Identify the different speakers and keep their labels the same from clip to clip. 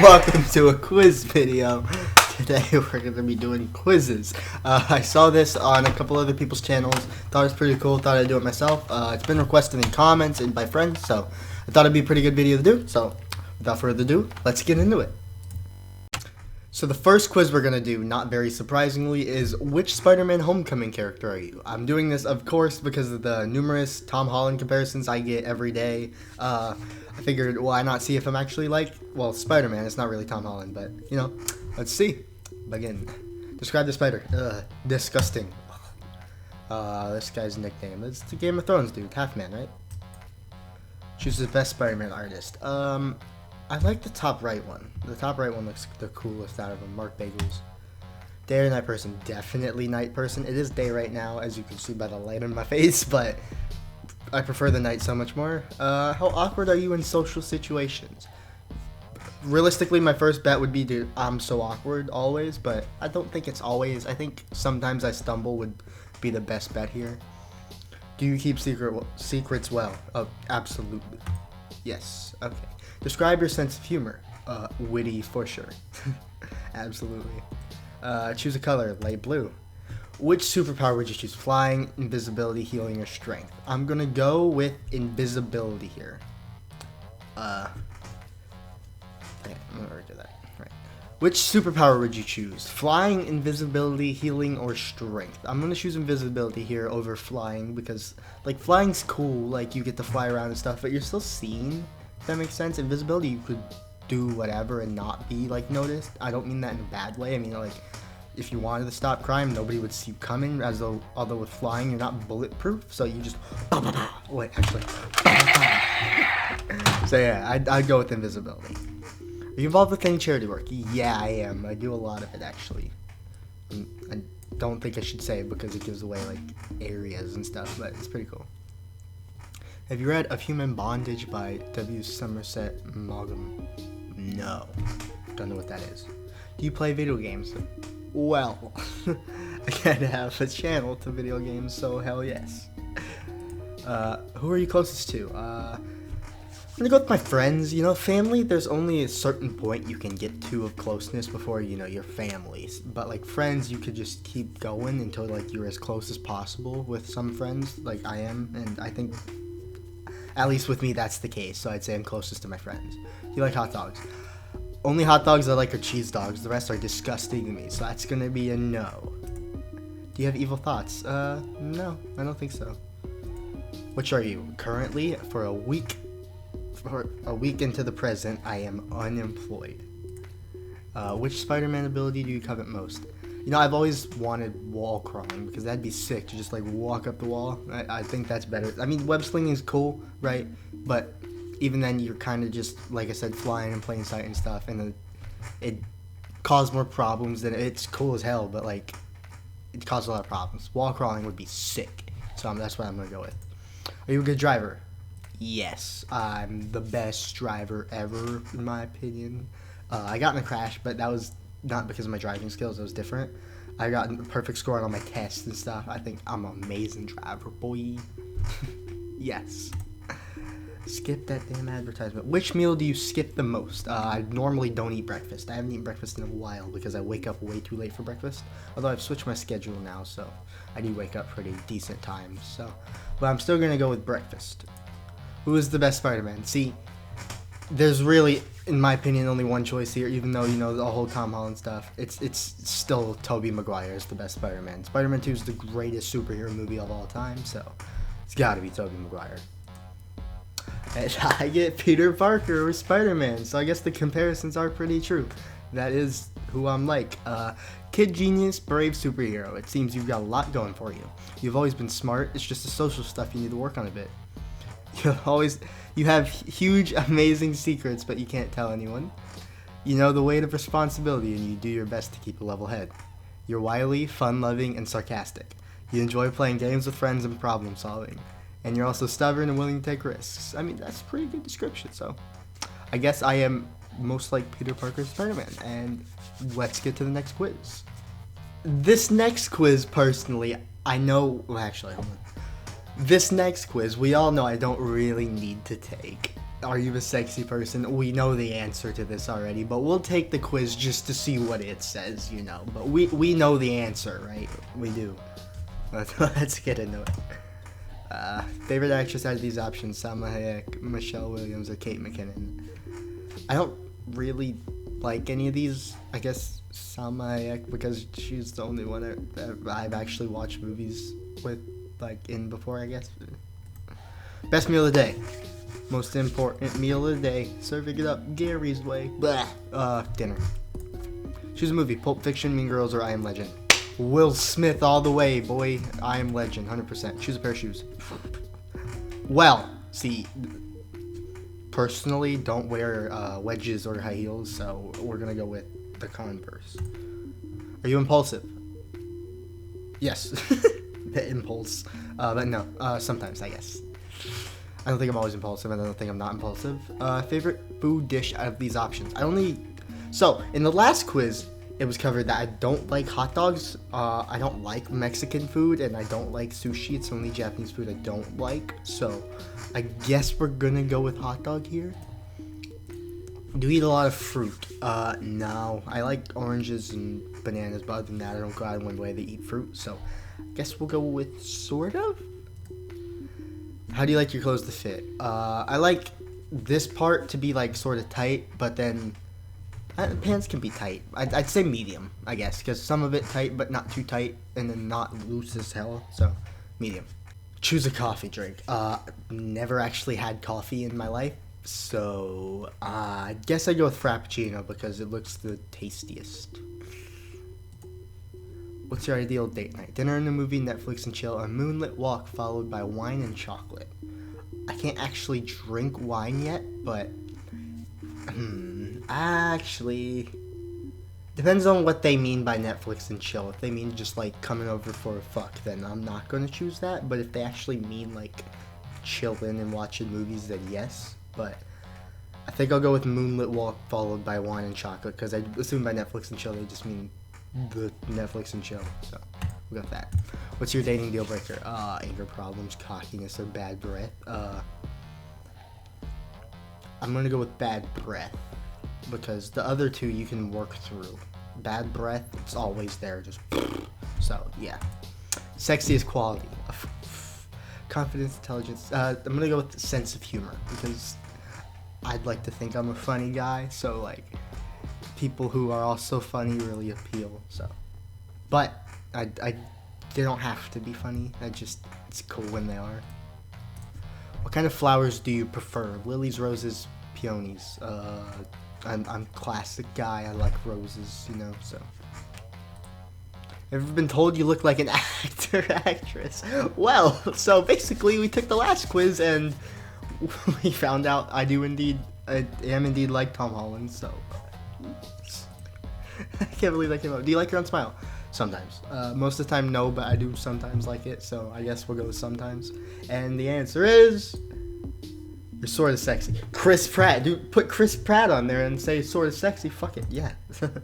Speaker 1: Welcome to a quiz video. Today we're going to be doing quizzes. I saw this on a couple other people's channels, thought it was pretty cool, thought I'd do it myself. It's been requested in comments and by friends, so I thought it'd be a pretty good video to do. So without further ado, let's get into it. So the first quiz we're going to do, not very surprisingly, is which Spider-Man Homecoming character are you? I'm doing this, of course, because of the numerous Tom Holland comparisons I get every day. I figured, why not see if I'm actually like, well, Spider-Man. It's not really Tom Holland, but, you know, let's see. Begin. Describe the spider. Disgusting. This guy's nickname. It's the Game of Thrones dude, Half-Man, right? Choose the best Spider-Man artist. I like the top right one. The top right one looks the coolest out of them. Mark Bagels. Day or night person? Definitely night person. It is day right now, as you can see by the light on my face, but I prefer the night so much more. How awkward are you in social situations? Realistically, my first bet would be to I'm so awkward always, but I don't think it's always. I think sometimes I stumble would be the best bet here. Do you keep secrets well? Oh, absolutely. Yes. Okay. Describe your sense of humor. Witty for sure. Absolutely. Choose a color. Light blue. Which superpower would you choose? Flying, invisibility, healing, or strength? I'm gonna go with invisibility here. Okay, I'm gonna do that. Right. Which superpower would you choose? Flying, invisibility, healing, or strength? I'm gonna choose invisibility here over flying because, like, flying's cool. Like, you get to fly around and stuff, but you're still seen. If that makes sense. Invisibility, you could do whatever and not be, like, noticed. I don't mean that in a bad way. I mean, like, if you wanted to stop crime, nobody would see you coming. Although with flying, you're not bulletproof, so you just wait. Actually, so yeah, I'd go with invisibility. Are you involved with any charity work? Yeah, I am. I do a lot of it actually. I don't think I should say it because it gives away like areas and stuff, but it's pretty cool. Have you read Of Human Bondage by W. Somerset Maugham? No, don't know what that is. Do you play video games? Well, I gotta have a channel to video games, so hell yes. Who are you closest to? I'm gonna go with my friends. You know, family, there's only a certain point you can get to of closeness before, you know, your families. But, like, friends, you could just keep going until, like, you're as close as possible with some friends, like I am. And I think, at least with me, that's the case. So I'd say I'm closest to my friends. Do you like hot dogs? Only hot dogs I like are cheese dogs. The rest are disgusting to me, so that's gonna be a no. Do you have evil thoughts? No, I don't think so. Which are you? Currently, for a week into the present, I am unemployed. Which Spider-Man ability do you covet most? You know, I've always wanted wall crawling, because that'd be sick to just, like, walk up the wall. I think that's better. I mean, web slinging is cool, right? But even then, you're kind of just, like I said, flying in plain sight and stuff, and it caused more problems than it's cool as hell, but, like, it caused a lot of problems. Wall crawling would be sick, so that's what I'm gonna go with. Are you a good driver? Yes, I'm the best driver ever, in my opinion. I got in a crash, but that was not because of my driving skills. It was different. I got a perfect score on all my tests and stuff. I think I'm an amazing driver, boy. Yes. Skip that damn advertisement. Which meal do you skip the most? I normally don't eat breakfast. I haven't eaten breakfast in a while because I wake up way too late for breakfast. Although I've switched my schedule now, so I do wake up pretty decent times. So, but I'm still gonna go with breakfast. Who is the best Spider-Man? See, there's really, in my opinion, only one choice here. Even though, you know, the whole Tom Holland stuff, it's still Tobey Maguire is the best Spider-Man. Spider-Man 2 is the greatest superhero movie of all time, so it's got to be Tobey Maguire. And I get Peter Parker or Spider-Man, so I guess the comparisons are pretty true. That is who I'm like. Kid genius, brave superhero. It seems you've got a lot going for you. You've always been smart. It's just the social stuff you need to work on a bit. You have huge, amazing secrets, but you can't tell anyone. You know the weight of responsibility, and you do your best to keep a level head. You're wily, fun-loving, and sarcastic. You enjoy playing games with friends and problem solving. And you're also stubborn and willing to take risks. I mean, that's a pretty good description, so I guess I am most like Peter Parker's Spider-Man. And let's get to the next quiz. This next quiz, personally, I know... Well, actually, hold on. This next quiz, we all know I don't really need to take. Are you a sexy person? We know the answer to this already, but we'll take the quiz just to see what it says, you know. But we know the answer, right? We do. Let's get into it. Favorite actress out of these options: Salma Hayek, Michelle Williams, or Kate McKinnon. I don't really like any of these. I guess Salma Hayek, because she's the only one that I've actually watched movies with, like, in before, I guess. Best meal of the day. Most important meal of the day. Serving it up Gary's way. Blah. Dinner. Choose a movie: Pulp Fiction, Mean Girls, or I Am Legend. Will Smith all the way, boy. I Am Legend, 100%. Choose a pair of shoes. Well, see, personally, don't wear wedges or high heels, so we're gonna go with the Converse. Are you impulsive? Yes. The impulse. But no, sometimes, I guess. I don't think I'm always impulsive, and I don't think I'm not impulsive. Favorite food dish out of these options? So, in the last quiz, it was covered that I don't like hot dogs, I don't like Mexican food, and I don't like sushi. It's only Japanese food I don't like, so I guess we're gonna go with hot dog here. Do you eat a lot of fruit? No. I like oranges and bananas, but other than that, I don't go out of my way to eat fruit, so I guess we'll go with sort of. How do you like your clothes to fit? I like this part to be, like, sort of tight, but then pants can be tight. I'd say medium, I guess, because some of it tight, but not too tight, and then not loose as hell, so medium. Choose a coffee drink. Never actually had coffee in my life, so I guess I'd go with Frappuccino because it looks the tastiest. What's your ideal date night? Dinner and a movie, Netflix and chill, a moonlit walk followed by wine and chocolate. I can't actually drink wine yet, but actually, depends on what they mean by Netflix and chill. If they mean just, like, coming over for a fuck, then I'm not gonna choose that. But if they actually mean, like, chilling and watching movies, then yes. But I think I'll go with moonlit walk followed by wine and chocolate, because I assume by Netflix and chill they just mean the Netflix and chill. So we got that. What's your dating deal breaker? Anger problems, cockiness, or bad breath. I'm gonna go with bad breath, because the other two you can work through. Bad breath, it's always there, just so yeah. Sexiest quality. Confidence, intelligence. I'm gonna go with sense of humor, because I'd like to think I'm a funny guy, so, like, people who are also funny really appeal, so. But they don't have to be funny. It's cool when they are. What kind of flowers do you prefer? Lilies, roses, peonies. I'm classic guy. I like roses, you know, so. Ever been told you look like an actor, actress? Well, so basically we took the last quiz and we found out I am indeed like Tom Holland, so. I can't believe that came out. Do you like your own smile? Sometimes. Most of the time, no, but I do sometimes like it, so I guess we'll go with sometimes. And the answer is, you're sort of sexy. Chris Pratt. Dude, put Chris Pratt on there and say sort of sexy. Fuck it, yeah.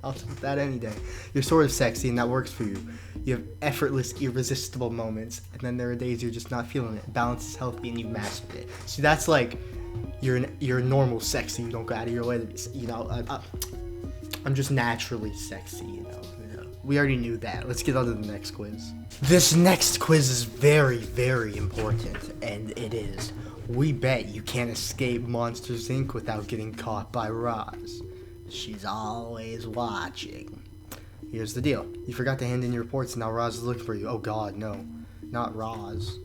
Speaker 1: I'll take that any day. You're sort of sexy, and that works for you. You have effortless, irresistible moments, and then there are days you're just not feeling it. Balance is healthy, and you've mastered it. See, that's like, you're normal sexy. You don't go out of your way to be, you know. I'm just naturally sexy, you know. We already knew that. Let's get on to the next quiz. This next quiz is very, very important, and it is: we bet you can't escape Monsters Inc. without getting caught by Roz. She's always watching. Here's the deal. You forgot to hand in your reports, and now Roz is looking for you. Oh god, no. Not Roz.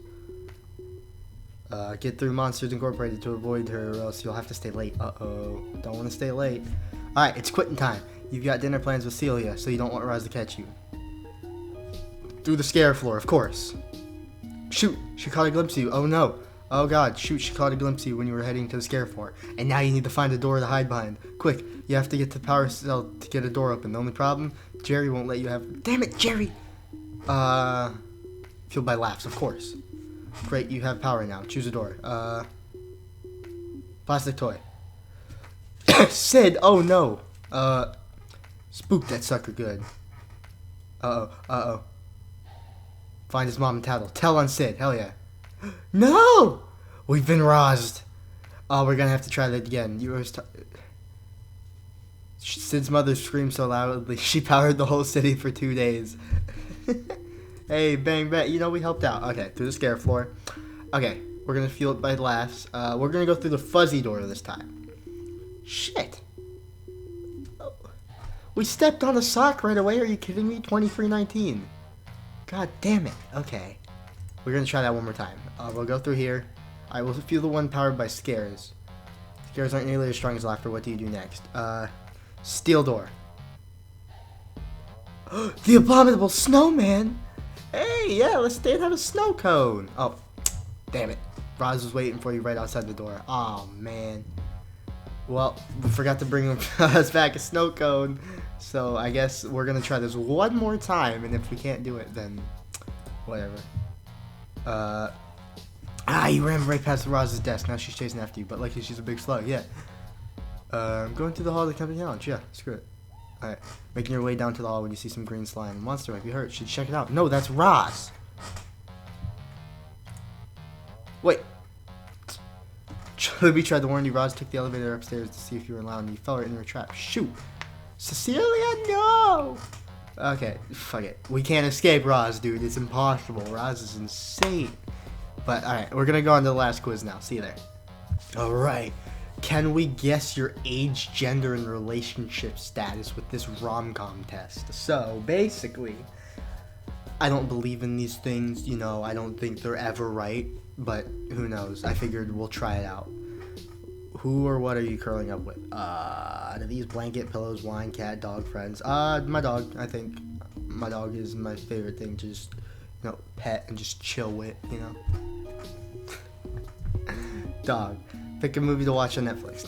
Speaker 1: Get through Monsters Incorporated to avoid her, or else you'll have to stay late. Uh-oh. Don't want to stay late. Alright, it's quitting time. You've got dinner plans with Celia, so you don't want Roz to catch you. Through the scare floor, of course. Shoot, she caught a glimpse of you. Oh no. Oh god, shoot, she caught a glimpse of you when you were heading to the scare floor. And now you need to find a door to hide behind. Quick, you have to get to the power cell to get a door open. The only problem, Jerry won't let you have... Damn it, Jerry! Fueled by laughs, of course. Great, you have power now. Choose a door. Plastic toy. Sid, oh no. Spook that sucker good. Uh-oh. Find his mom and tattle. Tell on Sid, hell yeah. No! We've been rozed. Oh, we're gonna have to try that again. Sid's mother screamed so loudly she powered the whole city for 2 days. Hey, bang, bang. You know, we helped out. Okay, through the scare floor. Okay, we're gonna fuel it by laughs. We're gonna go through the fuzzy door this time. Shit. Oh. We stepped on a sock right away. Are you kidding me? 2319. God damn it. Okay. We're gonna try that one more time. We'll go through here. Alright, we'll fuel the one powered by scares. Scares aren't nearly as strong as laughter. What do you do next? Steel door. The abominable snowman! Hey, yeah, let's stay and have a snow cone. Oh, damn it. Roz was waiting for you right outside the door. Oh, man. Well, we forgot to bring us back a snow cone. So I guess we're going to try this one more time. And if we can't do it, then whatever. You ran right past Roz's desk. Now she's chasing after you. But luckily she's a big slug, yeah. I'm going to the hall of the company challenge. Yeah, screw it. Alright, making your way down to the hall when you see some green slime. Monster might be hurt. Should check it out. No, that's Roz. Wait. Libby tried to warn you. Roz took the elevator upstairs to see if you were allowed, and you fell right in her trap. Shoot. Cecilia, no! Okay, fuck it. We can't escape Roz, dude. It's impossible. Roz is insane. But, alright, we're gonna go on to the last quiz now. See you there. Alright. Can we guess your age, gender, and relationship status with this rom-com test? So, basically, I don't believe in these things, you know, I don't think they're ever right, but who knows? I figured we'll try it out. Who or what are you curling up with? Out of these, blanket, pillows, wine, cat, dog, friends. My dog, I think. My dog is my favorite thing to just, you know, pet and just chill with, you know? Dog. Pick a movie to watch on Netflix.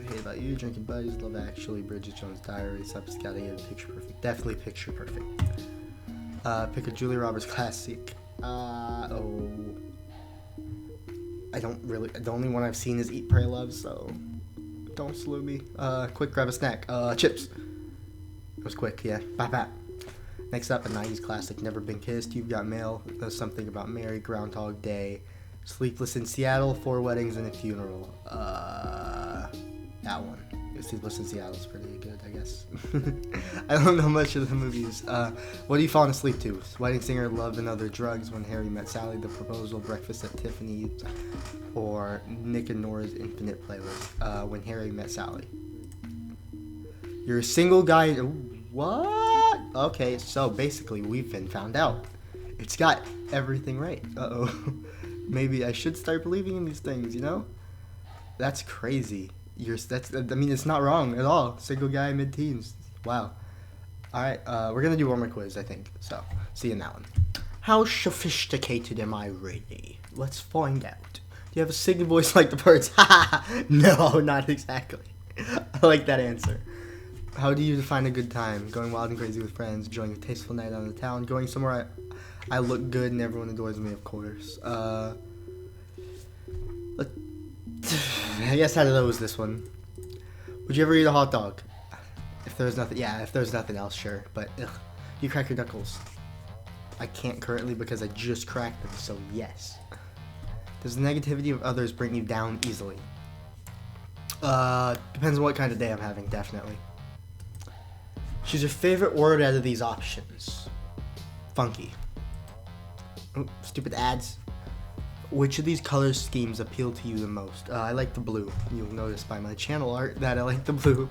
Speaker 1: Hey, about you, Drinking Buddies, Love Actually, Bridget Jones' Diary, Scouting, Picture Perfect. Definitely Picture Perfect. Pick a Julia Roberts classic. I don't really. The only one I've seen is Eat, Pray, Love, so don't slew me. Quick, grab a snack. Chips. It was quick, yeah. Bap bap. Next up, a 90s classic, Never Been Kissed, You've Got Mail, There's Something About Mary, Groundhog Day, Sleepless in Seattle, 4 Weddings and a Funeral. That one. Sleepless in Seattle is pretty good, I guess. I don't know much of the movies. What are you falling asleep to? Wedding Singer, Love and Other Drugs, When Harry Met Sally, The Proposal, Breakfast at Tiffany's, or Nick and Nora's Infinite Playlist, When Harry Met Sally. You're a single guy. What? Okay, so basically we've been found out. It's got everything right. Uh-oh. Maybe I should start believing in these things, you know? That's crazy. It's not wrong at all. Single guy, mid-teens. Wow. Alright, we're gonna do one more quiz, I think. So, see you in that one. How sophisticated am I really? Let's find out. Do you have a singing voice like the birds? No, not exactly. I like that answer. How do you define a good time? Going wild and crazy with friends, enjoying a tasteful night out in the town, going somewhere I look good and everyone adores me, of course. I guess out of those, this one. Would you ever eat a hot dog? If there's nothing else, sure. But, ugh. You crack your knuckles. I can't currently because I just cracked them, so yes. Does the negativity of others bring you down easily? Depends on what kind of day I'm having, definitely. Choose your favorite word out of these options. Funky. Oh, stupid ads. Which of these color schemes appeal to you the most? I like the blue. You'll notice by my channel art that I like the blue.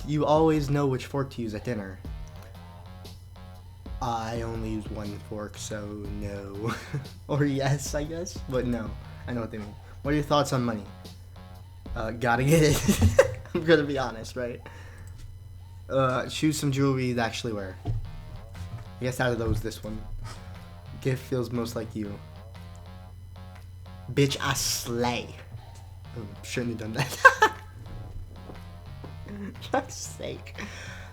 Speaker 1: You always know which fork to use at dinner. I only use one fork, so no. Or yes, I guess, but no. I know what they mean. What are your thoughts on money? Gotta get it. I'm gonna be honest, right? Choose some jewelry you'd actually wear. I guess out of those, this one. Gift feels most like you. Bitch, I slay. Oh, shouldn't have done that. Fuck's sake.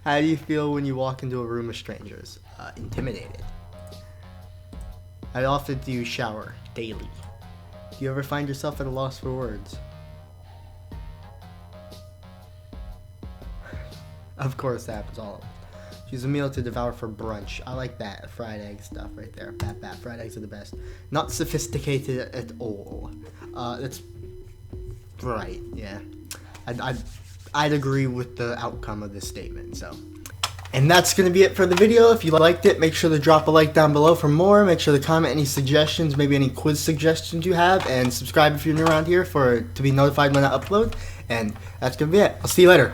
Speaker 1: How do you feel when you walk into a room of strangers? Intimidated. How often do you shower? Daily. Do you ever find yourself at a loss for words? Of course, that happens all of it. Choose a meal to devour for brunch. I like that. Fried egg stuff right there. Bat. Fried eggs are the best. Not sophisticated at all. That's Right, yeah. I'd agree with the outcome of this statement, so. And that's going to be it for the video. If you liked it, make sure to drop a like down below for more. Make sure to comment any suggestions, maybe any quiz suggestions you have, and subscribe if you're new around here to be notified when I upload. And that's going to be it. I'll see you later.